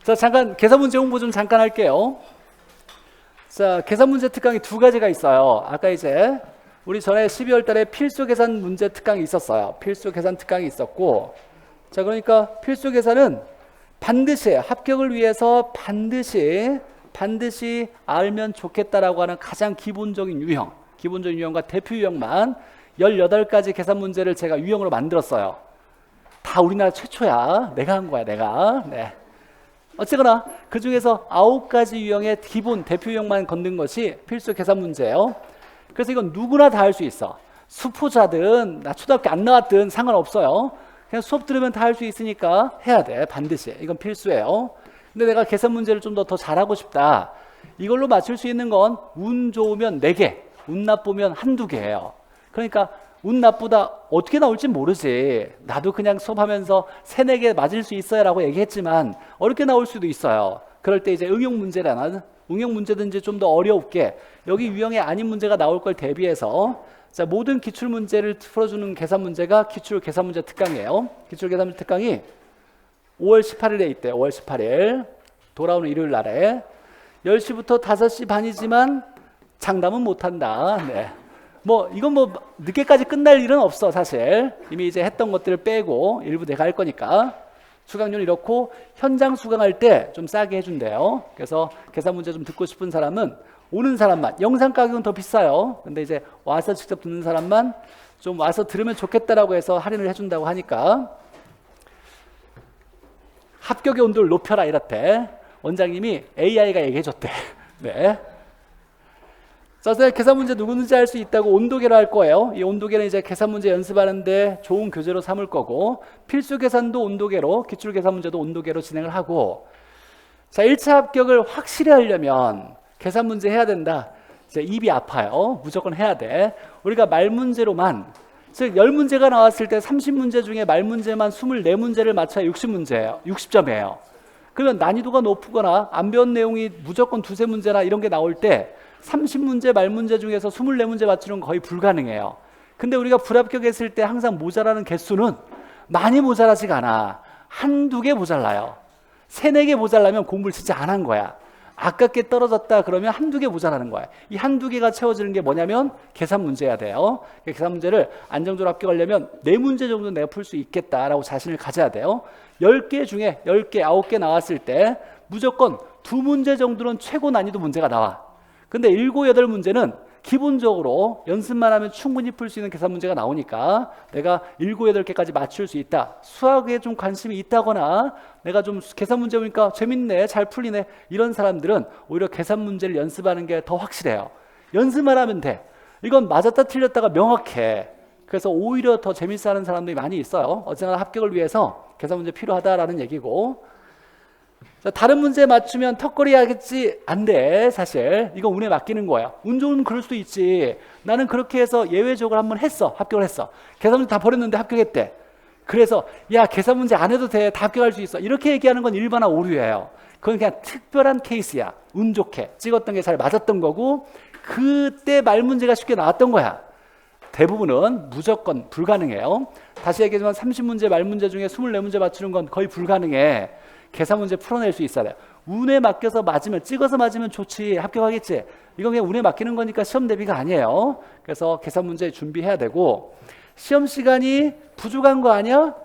자, 잠깐 계산 문제 홍보 좀 잠깐 할게요. 자, 계산 문제 특강이 두 가지가 있어요. 아까 이제 우리 전에 12월 달에 필수 계산 문제 특강이 있었어요. 필수 계산 특강이 있었고, 자, 그러니까 필수 계산은 반드시 합격을 위해서 반드시 알면 좋겠다라고 하는 가장 기본적인 유형과 대표 유형만 18가지 계산 문제를 제가 유형으로 만들었어요. 다 우리나라 최초야. 내가 한 거야, 내가. 네. 어쨌거나 그 중에서 9가지 유형의 기본 대표 유형만 건든 것이 필수 계산 문제예요. 그래서 이건 누구나 다 할 수 있어. 수포자든 나 초등학교 안 나왔든 상관없어요. 그냥 수업 들으면 다 할 수 있으니까 해야 돼. 반드시. 이건 필수예요. 근데 내가 계산 문제를 좀 더 잘하고 싶다. 이걸로 맞출 수 있는 건 운 좋으면 4개, 운 나쁘면 한두 개예요. 그러니까 운 나쁘다 어떻게 나올지 모르지. 나도 그냥 수업하면서 3, 4개 맞을 수 있어요 라고 얘기했지만 어렵게 나올 수도 있어요. 그럴 때 이제 응용 문제든지 좀 더 어렵게 여기 유형이 아닌 문제가 나올 걸 대비해서 자, 모든 기출 문제를 풀어주는 계산 문제가 기출 계산 문제 특강이에요. 기출 계산 문제 특강이 5월 18일에 있대요. 5월 18일 돌아오는 일요일 날에 10시부터 5시 반이지만 장담은 못한다. 네. 이건 늦게까지 끝날 일은 없어. 사실 이미 이제 했던 것들을 빼고 일부 내가 할 거니까. 수강료는 이렇고 현장 수강할 때 좀 싸게 해준대요. 그래서 계산 문제 좀 듣고 싶은 사람은 오는 사람만, 영상 가격은 더 비싸요. 근데 이제 와서 직접 듣는 사람만 좀 와서 들으면 좋겠다라고 해서 할인을 해준다고 하니까 합격의 온도를 높여라 이렇대. 원장님이 AI가 얘기해줬대. 네. 자, 계산 문제 누구든지 할 수 있다고 온도계로 할 거예요. 이 온도계는 이제 계산 문제 연습하는데 좋은 교재로 삼을 거고, 필수 계산도 온도계로, 기출 계산 문제도 온도계로 진행을 하고, 자, 1차 합격을 확실히 하려면 계산 문제 해야 된다. 이제 입이 아파요. 무조건 해야 돼. 우리가 말 문제로만, 즉 10문제가 나왔을 때 30문제 중에 말 문제만 24문제를 맞춰야 60문제예요. 60점이에요. 그러면 난이도가 높거나 안 배운 내용이 무조건 2, 3문제나 이런 게 나올 때 30문제 말 문제 중에서 24문제 맞추는 건 거의 불가능해요. 근데 우리가 불합격했을 때 항상 모자라는 개수는 많이 모자라지가 않아. 한두 개 모자라요. 3, 4개 모자라면 공부를 진짜 안 한 거야. 아깝게 떨어졌다 그러면 한두 개 모자라는 거야. 이 한두 개가 채워지는 게 뭐냐면 계산 문제야 돼요. 계산 문제를 안정적으로 합격하려면 4문제 정도는 내가 풀 수 있겠다라고 자신을 가져야 돼요. 10개 중에 10개, 9개 나왔을 때 무조건 2문제 정도는 최고 난이도 문제가 나와. 근데 7, 8문제는 기본적으로 연습만 하면 충분히 풀 수 있는 계산 문제가 나오니까 내가 7, 8개까지 맞출 수 있다. 수학에 좀 관심이 있다거나 내가 좀 계산 문제 보니까 재밌네, 잘 풀리네 이런 사람들은 오히려 계산 문제를 연습하는 게 더 확실해요. 연습만 하면 돼. 이건 맞았다 틀렸다가 명확해. 그래서 오히려 더 재밌어 하는 사람들이 많이 있어요. 어쨌거나 합격을 위해서 계산 문제 필요하다라는 얘기고, 자, 다른 문제 맞추면 턱걸이 하겠지? 안 돼. 사실 이거 운에 맡기는 거야. 운 좋으면 그럴 수도 있지. 나는 그렇게 해서 예외적으로 한번 했어. 합격을 했어. 계산 문제 다 버렸는데 합격했대. 그래서 야, 계산 문제 안 해도 돼. 다 합격할 수 있어. 이렇게 얘기하는 건 일반화 오류예요. 그건 그냥 특별한 케이스야. 운 좋게 찍었던 게 잘 맞았던 거고 그때 말 문제가 쉽게 나왔던 거야. 대부분은 무조건 불가능해요. 다시 얘기하지만 30문제 말 문제 중에 24문제 맞추는 건 거의 불가능해. 계산 문제 풀어낼 수 있어야 돼요. 운에 맡겨서 맞으면, 찍어서 맞으면 좋지, 합격하겠지. 이건 그냥 운에 맡기는 거니까 시험 대비가 아니에요. 그래서 계산 문제 준비해야 되고, 시험 시간이 부족한 거 아니야?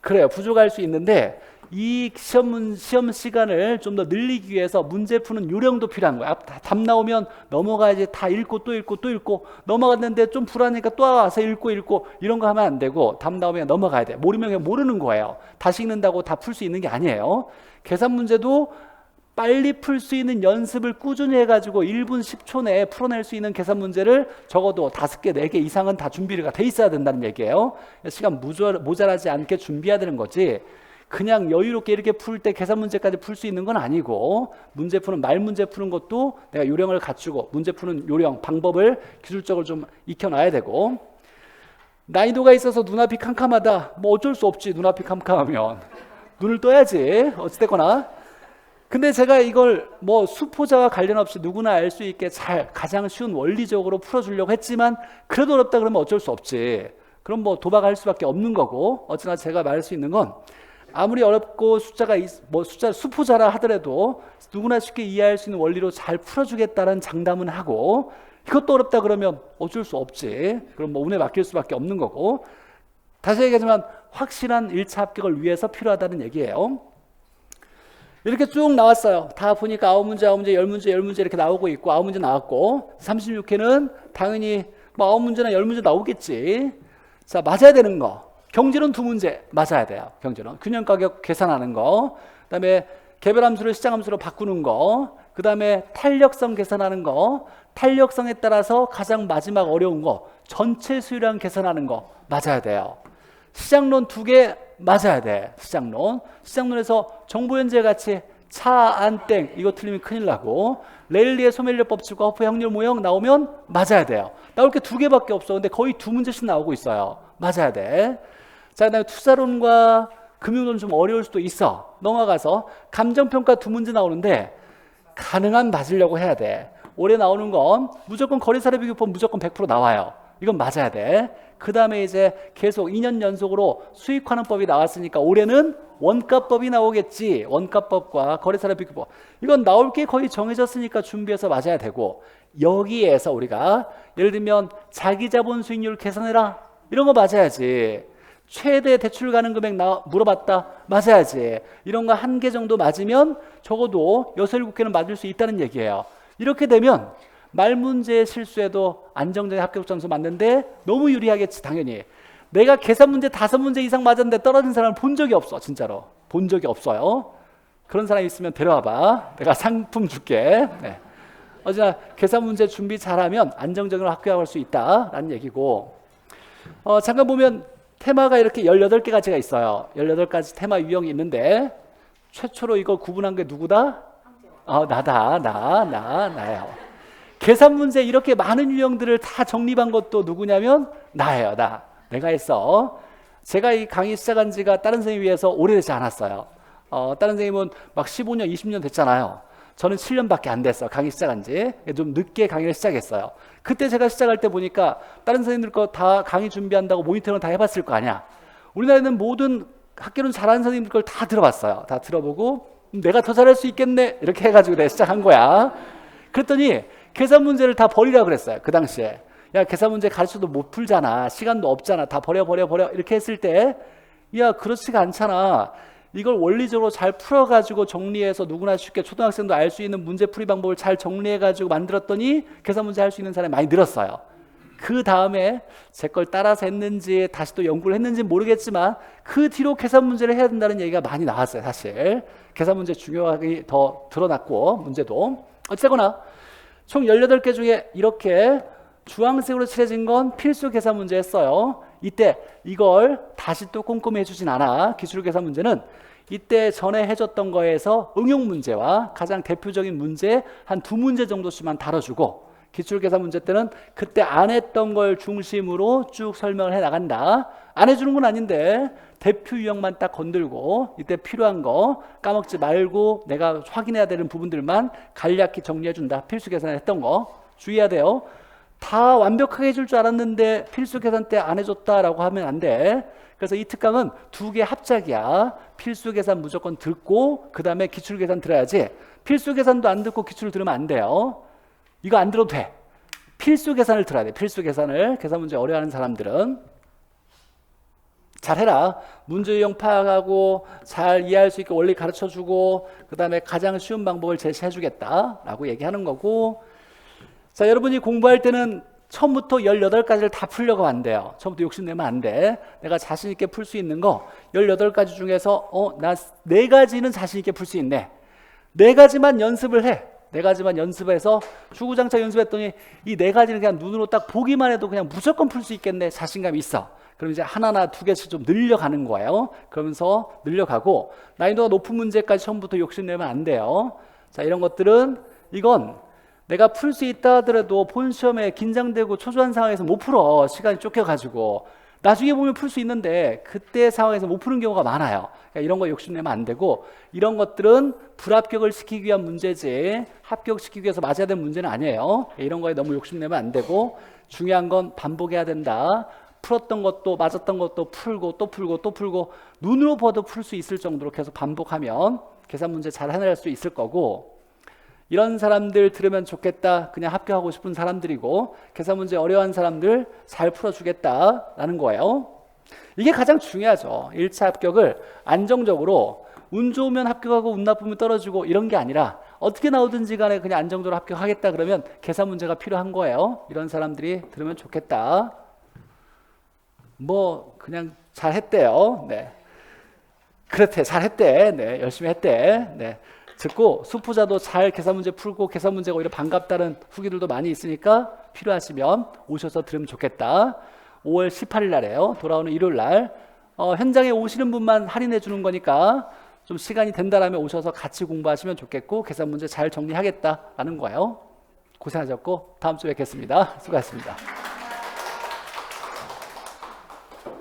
그래요, 부족할 수 있는데 이 시험 시간을 좀 더 늘리기 위해서 문제 푸는 요령도 필요한 거야. 답 나오면 넘어가야지. 다 읽고 또 읽고 또 읽고 넘어갔는데 좀 불안하니까 또 와서 읽고 이런 거 하면 안 되고, 답 나오면 넘어가야 돼. 모르면 그냥 모르는 거예요. 다시 읽는다고 다 풀 수 있는 게 아니에요. 계산 문제도 빨리 풀 수 있는 연습을 꾸준히 해가지고 1분 10초 내에 풀어낼 수 있는 계산 문제를 적어도 5개, 4개 이상은 다 준비가 돼 있어야 된다는 얘기예요. 시간 모자라지 않게 준비해야 되는 거지. 그냥 여유롭게 이렇게 풀 때 계산 문제까지 풀 수 있는 건 아니고, 문제 푸는 말 문제 푸는 것도 내가 요령을 갖추고 문제 푸는 요령, 방법을 기술적으로 좀 익혀놔야 되고, 난이도가 있어서 눈앞이 캄캄하다. 어쩔 수 없지. 눈앞이 캄캄하면 눈을 떠야지. 어찌됐거나. 근데 제가 이걸 수포자와 관련 없이 누구나 알 수 있게 가장 쉬운 원리적으로 풀어주려고 했지만 그래도 어렵다 그러면 어쩔 수 없지. 그럼 도박할 수밖에 없는 거고, 어쩌나 제가 말할 수 있는 건 아무리 어렵고 숫자 수포자라 하더라도 누구나 쉽게 이해할 수 있는 원리로 잘 풀어주겠다는 장담은 하고, 이것도 어렵다 그러면 어쩔 수 없지. 그럼 뭐 운에 맡길 수밖에 없는 거고. 다시 얘기하지만 확실한 1차 합격을 위해서 필요하다는 얘기예요. 이렇게 쭉 나왔어요. 다 보니까 9문제, 9문제, 10문제, 10문제 이렇게 나오고 있고, 9문제 나왔고, 36회는 당연히 뭐 9문제나 10문제 나오겠지. 자, 맞아야 되는 거. 경제는 2문제 맞아야 돼요. 경제는 균형 가격 계산하는 거, 그다음에 개별함수를 시장함수로 바꾸는 거, 그다음에 탄력성 계산하는 거, 탄력성에 따라서 가장 마지막 어려운 거 전체 수요량 계산하는 거 맞아야 돼요. 시장론 2개 맞아야 돼. 시장론에서 정보현재 가치 차, 안, 땡 이거 틀리면 큰일 나고, 레일리의 소멸률 법칙과 허프의 확률 모형 나오면 맞아야 돼요. 나올 게 2개밖에 없어. 근데 거의 2문제씩 나오고 있어요. 맞아야 돼. 자, 그다음에 투자론과 금융론 좀 어려울 수도 있어. 넘어가서 감정평가 2문제 나오는데 가능한 맞으려고 해야 돼. 올해 나오는 건 무조건 거래사례 비교법 무조건 100% 나와요. 이건 맞아야 돼. 그 다음에 이제 계속 2년 연속으로 수익환원 법이 나왔으니까 올해는 원가법이 나오겠지. 원가법과 거래사례 비교법. 이건 나올 게 거의 정해졌으니까 준비해서 맞아야 되고, 여기에서 우리가 예를 들면 자기자본 수익률 계산해라. 이런 거 맞아야지. 최대 대출 가능 금액 물어봤다. 맞아야지. 이런 거 1개 정도 맞으면 적어도 6, 7개는 맞을 수 있다는 얘기예요. 이렇게 되면 말문제 실수에도 안정적인 합격 점수 맞는데 너무 유리하겠지. 당연히 내가 계산 문제 5문제 이상 맞았는데 떨어진 사람을 본 적이 없어. 진짜로 본 적이 없어요. 그런 사람 있으면 데려와봐. 내가 상품 줄게. 네. 어제나 계산 문제 준비 잘하면 안정적으로 합격할 수 있다라는 얘기고, 잠깐 보면 테마가 이렇게 18개가지가 있어요. 18가지 테마 유형이 있는데 최초로 이걸 구분한 게 누구다? 나예요. 계산 문제 이렇게 많은 유형들을 다 정립한 것도 누구냐면 나예요. 내가 했어. 제가 이 강의 시작한 지가 다른 선생님 위해서 오래되지 않았어요. 다른 선생님은 막 15년, 20년 됐잖아요. 저는 7년밖에 안 됐어. 강의 시작한 지. 좀 늦게 강의를 시작했어요. 그때 제가 시작할 때 보니까 다른 선생님들 거 다 강의 준비한다고 모니터는 다 해봤을 거 아니야. 우리나라에는 모든 학교는 잘하는 선생님들 걸 다 들어봤어요. 다 들어보고 내가 더 잘할 수 있겠네 이렇게 해가지고 내가 시작한 거야. 그랬더니 계산 문제를 다 버리라 그랬어요. 그 당시에. 야, 계산 문제 가르쳐도 못 풀잖아. 시간도 없잖아. 다 버려 이렇게 했을 때, 야, 그렇지가 않잖아. 이걸 원리적으로 잘 풀어가지고 정리해서 누구나 쉽게 초등학생도 알 수 있는 문제풀이 방법을 잘 정리해가지고 만들었더니 계산 문제 할 수 있는 사람이 많이 늘었어요. 그 다음에 제 걸 따라서 했는지 다시 또 연구를 했는지 모르겠지만 그 뒤로 계산 문제를 해야 된다는 얘기가 많이 나왔어요. 사실 계산 문제 중요하게 더 드러났고, 문제도 어쨌거나 총 18개 중에 이렇게 주황색으로 칠해진 건 필수 계산 문제였어요. 이때 이걸 다시 또 꼼꼼히 해주진 않아. 기출 계산 문제는 이때 전에 해줬던 거에서 응용 문제와 가장 대표적인 문제 한 2문제 정도씩만 다뤄주고, 기출 계산 문제 때는 그때 안 했던 걸 중심으로 쭉 설명을 해 나간다. 안 해주는 건 아닌데 대표 유형만 딱 건들고 이때 필요한 거 까먹지 말고 내가 확인해야 되는 부분들만 간략히 정리해 준다. 필수 계산을 했던 거 주의해야 돼요. 다 완벽하게 해줄 줄 알았는데 필수 계산 때 안 해줬다라고 하면 안 돼. 그래서 이 특강은 2개 합작이야. 필수 계산 무조건 듣고 그 다음에 기출 계산 들어야지. 필수 계산도 안 듣고 기출을 들으면 안 돼요. 이거 안 들어도 돼. 필수 계산을 들어야 돼. 필수 계산을. 계산 문제 어려워하는 사람들은 잘해라. 문제 유형 파악하고 잘 이해할 수 있게 원리 가르쳐주고 그 다음에 가장 쉬운 방법을 제시해주겠다라고 얘기하는 거고, 자, 여러분이 공부할 때는 처음부터 18가지를 다 풀려고 안 돼요. 처음부터 욕심내면 안 돼. 내가 자신 있게 풀 수 있는 거 18가지 중에서 나 4가지는 자신 있게 풀 수 있네. 4가지만 연습을 해. 4가지만 연습해서 주구장창 연습했더니 이 4가지는 그냥 눈으로 딱 보기만 해도 그냥 무조건 풀 수 있겠네. 자신감이 있어. 그럼 이제 하나나 2개씩 좀 늘려가는 거예요. 그러면서 늘려가고 난이도가 높은 문제까지 처음부터 욕심내면 안 돼요. 자, 이런 것들은 이건 내가 풀 수 있다 하더라도 본 시험에 긴장되고 초조한 상황에서 못 풀어. 시간이 쫓겨가지고. 나중에 보면 풀 수 있는데 그때 상황에서 못 푸는 경우가 많아요. 그러니까 이런 거 욕심내면 안 되고, 이런 것들은 불합격을 시키기 위한 문제지 합격시키기 위해서 맞아야 되는 문제는 아니에요. 이런 거에 너무 욕심내면 안 되고, 중요한 건 반복해야 된다. 풀었던 것도 맞았던 것도 풀고 또 풀고 또 풀고 눈으로 봐도 풀 수 있을 정도로 계속 반복하면 계산 문제 잘 해낼 수 있을 거고, 이런 사람들 들으면 좋겠다, 그냥 합격하고 싶은 사람들이고, 계산 문제 어려워하는 사람들 잘 풀어주겠다라는 거예요. 이게 가장 중요하죠. 1차 합격을 안정적으로 운 좋으면 합격하고 운 나쁘면 떨어지고 이런 게 아니라 어떻게 나오든지 간에 그냥 안정적으로 합격하겠다 그러면 계산 문제가 필요한 거예요. 이런 사람들이 들으면 좋겠다. 뭐 그냥 잘했대요. 네. 그렇대, 잘했대. 네, 열심히 했대. 네. 듣고 수포자도 잘 계산 문제 풀고 계산 문제가 오히려 반갑다는 후기들도 많이 있으니까 필요하시면 오셔서 들으면 좋겠다. 5월 18일 날에요. 돌아오는 일요일 날. 현장에 오시는 분만 할인해 주는 거니까 좀 시간이 된다라면 오셔서 같이 공부하시면 좋겠고, 계산 문제 잘 정리하겠다라는 거예요. 고생하셨고 다음 주에 뵙겠습니다. 수고하셨습니다.